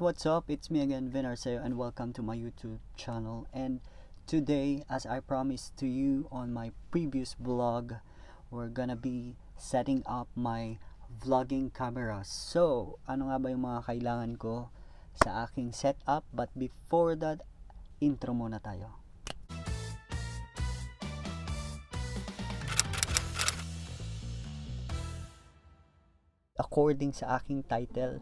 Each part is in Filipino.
what's up? It's me again, Vin Arceo, and welcome to my YouTube channel. And today, as I promised to you on my previous vlog, we're gonna be setting up my vlogging camera. So, ano nga ba yung mga kailangan ko sa aking setup? But before that, intro muna tayo. According sa aking title,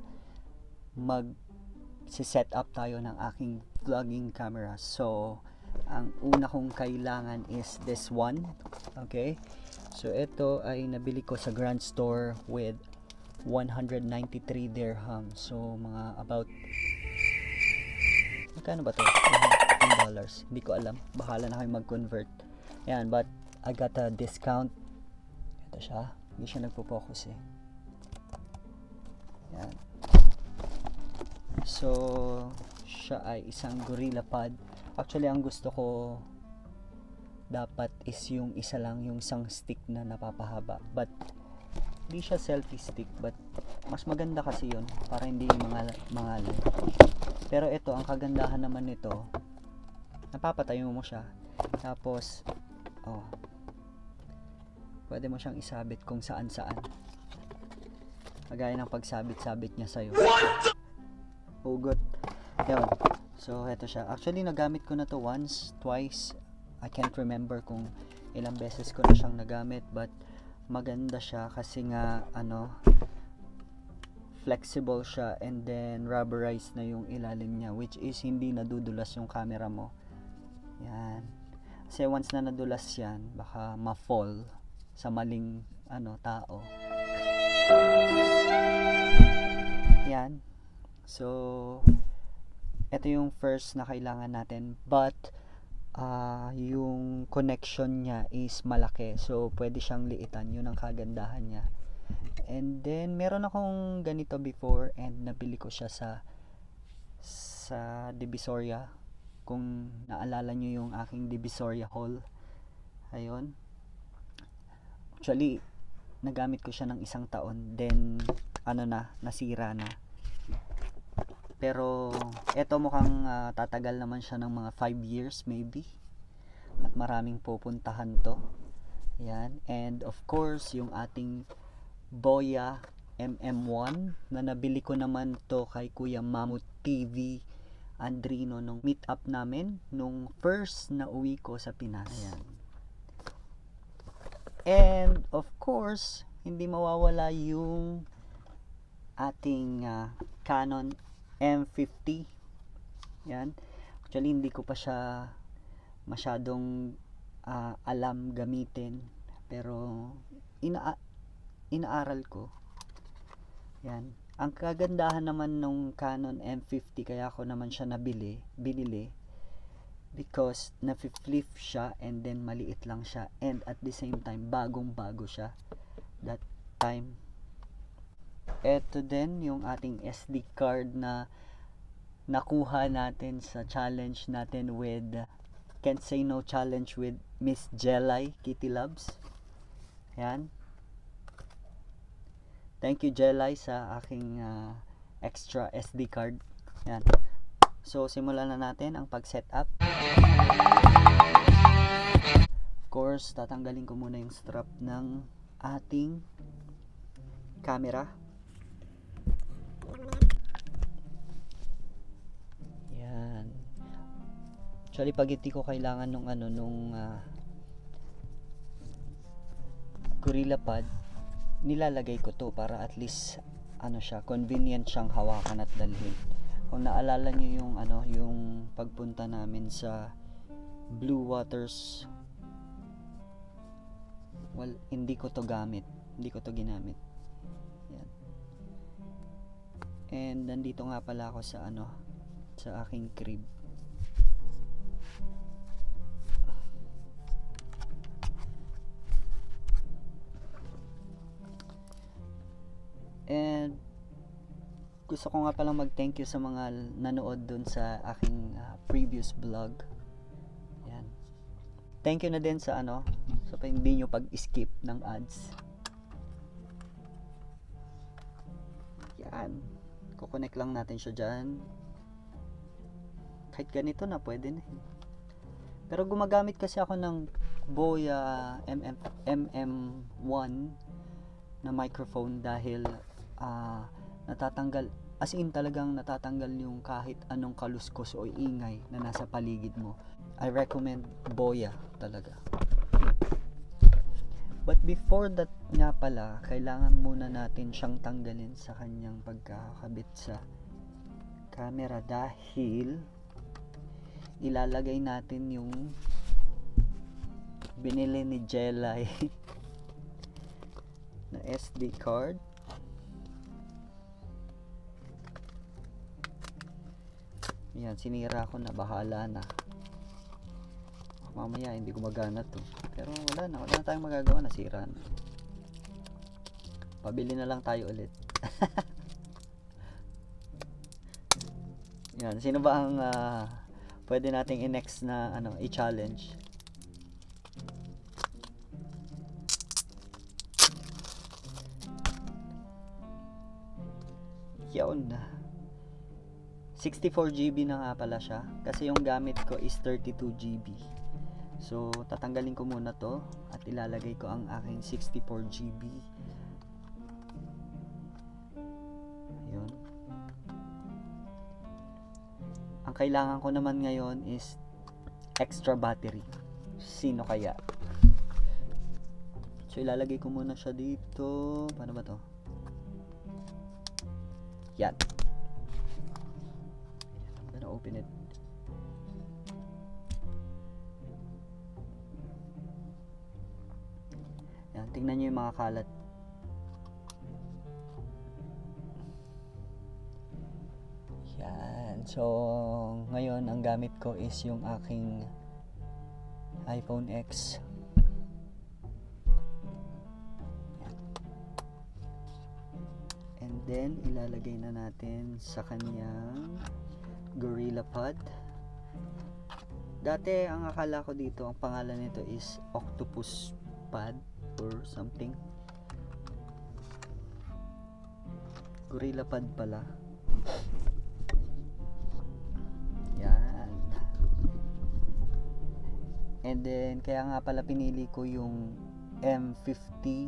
set up tayo ng aking vlogging camera. So, ang una kong kailangan is this one. Okay? So, ito ay nabili ko sa Grand Store with 193 dirham. So, mga about magkano ba to? $10. Hindi ko alam. Bahala na kayo mag-convert. Yan, but I got a discount. Ito siya. Hindi siya nagpo-focus eh. Yan. So, siya ay isang gorilla pod. Actually, ang gusto ko dapat is yung isa lang, yung isang stick na napapahaba. But, hindi siya selfie stick. But, mas maganda kasi yun para hindi mangalay. Pero ito, ang kagandahan naman nito, napapatayo mo siya. Tapos, pwede mo siyang isabit kung saan-saan. Kagaya ng pagsabit-sabit niya sa'yo. Hugot. Yun. So, eto siya. Actually, nagamit ko na to once, twice. I can't remember kung ilang beses ko na siyang nagamit. But, maganda siya kasi nga, flexible siya. And then, rubberized na yung ilalim niya. Which is, hindi nadudulas yung camera mo. Yan. Kasi once na nadulas yan, baka ma-fall sa maling, tao. Yan. So, ito yung first na kailangan natin. But, yung connection niya is malaki. So, pwede siyang liitan. Yun ang kagandahan niya. And then, meron akong ganito before and nabili ko siya sa Divisoria. Kung naalala nyo yung aking Divisoria haul. Ayun. Actually, nagamit ko siya ng 1 taon. Then, nasira na. Pero eto mukhang tatagal naman siya ng mga 5 years maybe. At maraming pupuntahan to. Yan. And of course, yung ating BOYA MM1 na nabili ko naman to kay Kuya Mamut TV Andrino nung meet up namin nung first na uwi ko sa Pinas. Ayan. And of course, hindi mawawala yung ating Canon M50. Yan. Actually, hindi ko pa siya masyadong alam gamitin. Pero, inaaral ko. Yan. Ang kagandahan naman nung Canon M50, kaya ko naman siya binili. Because, na-flip siya and then maliit lang siya. And at the same time, bagong-bago siya. That time. Ito din yung ating SD card na nakuha natin sa challenge natin with Can't Say No challenge with Miss Jelay Kitty Loves. Yan. Thank you, Jelay, sa aking extra SD card. Yan. So, simulan na natin ang pag-setup. Of course, tatanggalin ko muna yung strap ng ating camera. Yan. Actually, pag hindi ko kailangan nung gorilla pad, nilalagay ko to para at least siya, convenient siyang hawakan at dalhin. Kung naalala niyo yung yung pagpunta namin sa Blue Waters, well, hindi ko to ginamit. Yan. And nandito nga pala ako sa sa aking crib. And gusto ko nga palang mag-thank you sa mga nanood dun sa aking previous vlog. Yan. Thank you na din sa sa hindi nyo pag-skip ng ads. Yan. kukonek lang natin siya dyan. Kahit ganito na, pwede na. Pero gumagamit kasi ako ng BOYA MM1 na microphone dahil natatanggal, as in talagang natatanggal yung kahit anong kaluskos o ingay na nasa paligid mo. I recommend BOYA talaga. But before that nga pala, kailangan muna natin siyang tanggalin sa kanyang pagkakabit sa camera dahil ilalagay natin yung binili ni Jelay na SD card. Yan, sinira ko na, bahala na. Mamaya hindi gumagana to. Pero wala na tayong magagawa, nasira na. Pabili na lang tayo ulit. Yan, sino ba ang pwede nating i-next na i-challenge? Yun. 64GB na nga pala siya kasi yung gamit ko is 32GB. So tatanggalin ko muna to at ilalagay ko ang aking 64GB. Yun. Ang kailangan ko naman ngayon is extra battery. Sino kaya? So ilalagay ko muna siya dito. Paano ba to? Yan. I'm gonna open it. Yan, tingnan nyo yung mga kalat. Yan. So, ngayon ang gamit ko is yung aking iPhoneX. And then, ilalagay na natin sa kanyang Gorilla Pod. Dati, ang akala ko dito, ang pangalan nito is Octopus Pad or something. Gorilla Pad pala. Yan. And then, kaya nga pala pinili ko yung M50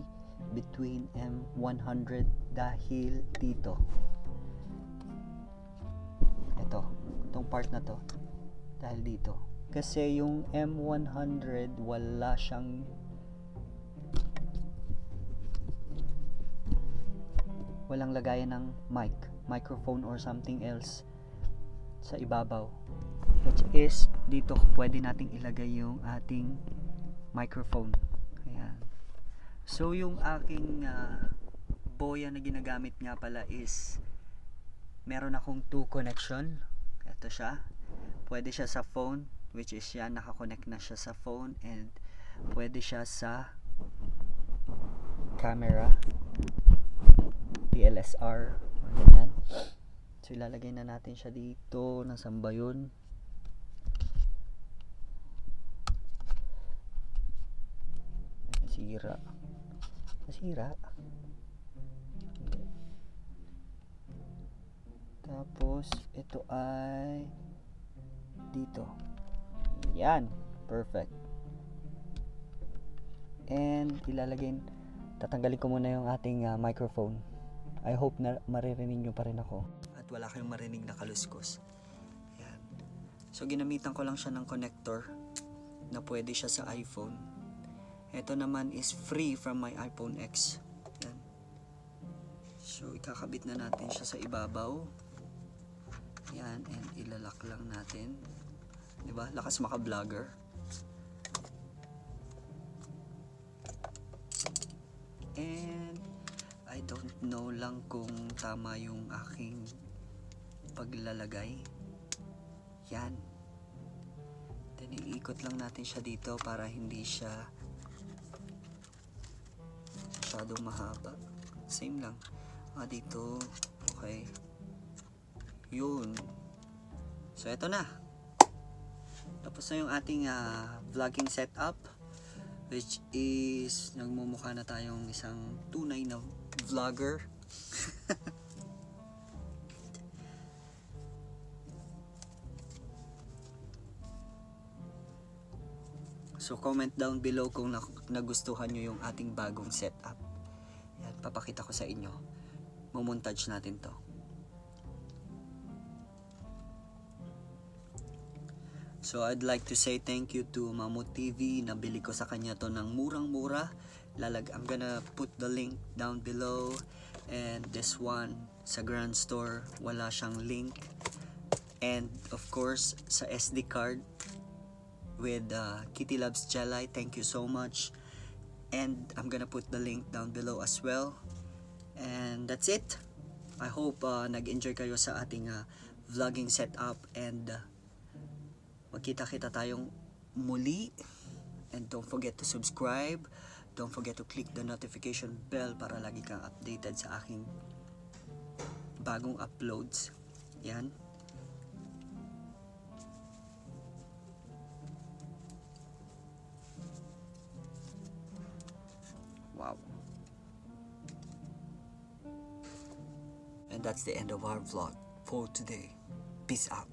between M100 dahil dito. Itong part na to. Dahil dito. Kasi yung M100 wala siyang walang lagayan ng microphone or something else sa ibabaw, which is dito pwede nating ilagay yung ating microphone. Ayan. So yung aking BOYA na ginagamit nga pala is meron akong 2 connection. Ito siya, pwede siya sa phone, which is yan, nakakonect na siya sa phone, and pwede siya sa camera DSLR, ganyan. So ilalagay na natin siya dito. Nasaan ba yun? Nasira. Tapos ito ay dito. Yan, perfect. And tatanggalin ko muna yung ating microphone. I hope na maririnig nyo pa rin ako at wala kayong marinig na kaluskos. Yan. So ginamitan ko lang siya ng connector na pwede siya sa iPhone. Ito naman is free from my iPhoneX. Yan. So ikakabit na natin siya sa ibabaw. Yan, and ilalak lang natin. Diba? Lakas maka-vlogger. And I don't know lang kung tama yung aking paglalagay. Yan. Then iikot lang natin siya dito para hindi siya masyadong mahaba. Same lang. Dito. Okay. Yun. So eto na. Tapos na yung ating vlogging setup, which is nagmumukha na tayong isang tunay na vlogger. So comment down below kung nagustuhan nyo yung ating bagong setup. Yan, papakita ko sa inyo. Mumontage natin to. So I'd like to say thank you to Mamo TV. Nabili ko sa kanya to ng murang-mura. I'm gonna put the link down below. And this one sa Grand Store, wala siyang link. And of course sa SD card with Kitty Loves Jelly, thank you so much. And I'm gonna put the link down below as well. And that's it. I hope nag-enjoy kayo sa ating vlogging setup, and magkita-kita tayong muli. And don't forget to subscribe. Don't forget to click the notification bell para lagi kang updated sa aking bagong uploads. Yan. Wow. And that's the end of our vlog for today. Peace out.